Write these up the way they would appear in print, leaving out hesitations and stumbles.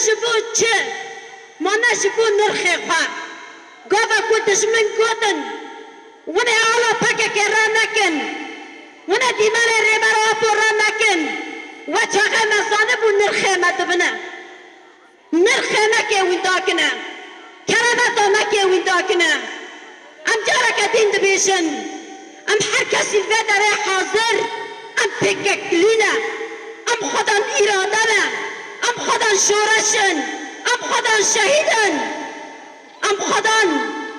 جبو چه مانا جبو نرخی خواه گوه کو دشمن گودن ونه آلا پاکه که را نکن ونه دیمان ریبر آپو را نکن و چاقه نزانه بو نرخی مدبنه نرخی نکه ویندا کنه کرامتا نکه ویندا کنه ام جارك دين دبيشن ام حركة الفدر حاضر ام بككلنا ام خدان إرادنا ام خدان شورشن ام خدان شهيدن ام خدان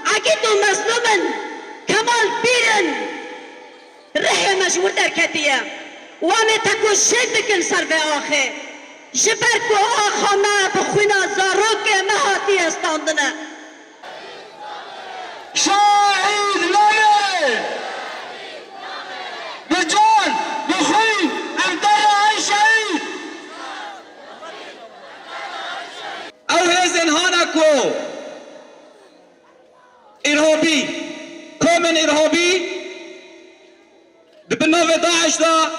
عقيد مظلومن كمال بيرن رحي مجبور در كتيا وامي تكو شدكن سر في آخر جبركو آخا ما بخونا زاروك مهاتي استاندنا شاهد لنا بجان بخي امدار عن شهيد او هزن هانكو ارهابي كومن ارهابي بنوع داعش دا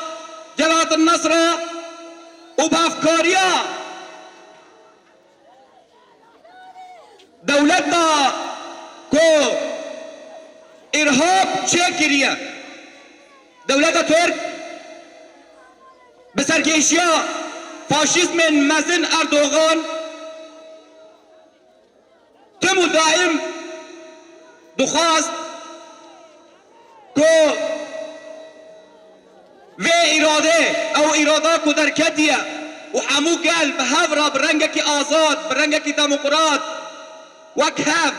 جماعة النصر وبافكاريا دولتنا کو ارهاب چه کریه دولت ترک بسرکشیا فاشیسم مزن اردوغان تم دائم دخواست کو و اراده او اراده کو در کتیه و همو قلب هفرا برنگکی آزاد برنگکی دموکرات وکهف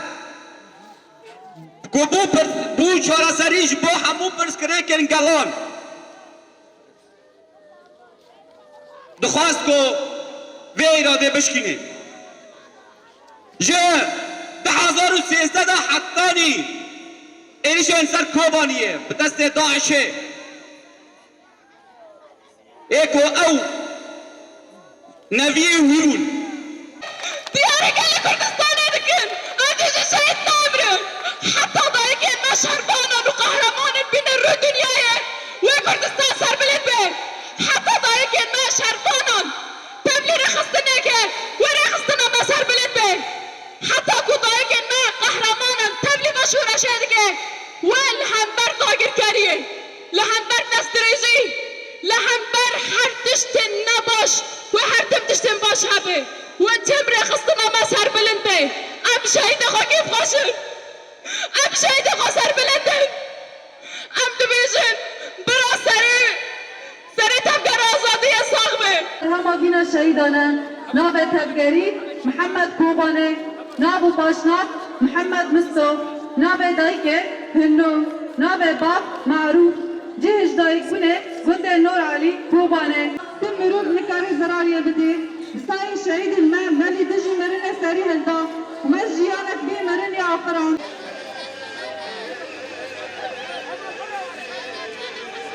کو بو چارا سریش بو همون پرسکره کن گلان دخواست کو و اراده بشکنه جه 2013 دا حقانی ایش انسر کوبانیه به دست داعشه ایکو او نویه ویرون دیاره گل کردستان دکن آجیش شهید نامرم حتی دایی که ما شربانان و قهرمانان بین رو دنیایه و کردستان سر بلد به حتی دایی که ما شربانان تبلی رخصتنه که و رخصتنا ما سر بلد به حتی کو دایی که ما قهرمانان تبلی مشهور شده که و لهمبر داگر کریه لهمبر نستریزی لهمبر هر تشتن نباش و هر تم تشتن باش هبه و تم رخصتنا ما سر بلد به ام شهید خاکیف خاشن ام شهید خسر بلندن ام دبیشن برا سری تبگر آزادی ساغمه همه بینا شهیدانه ناو تبگری محمد کوبانه ناو باشناک محمد مستو ناو دایکه هنو ناو باب معروف جهش دایکونه گنده نور علی کوبانه تم مروب نکاری زراریه بده سای شهید المام ملی دجی مرنه سری هلدا ومجيانك بيه مرني عفران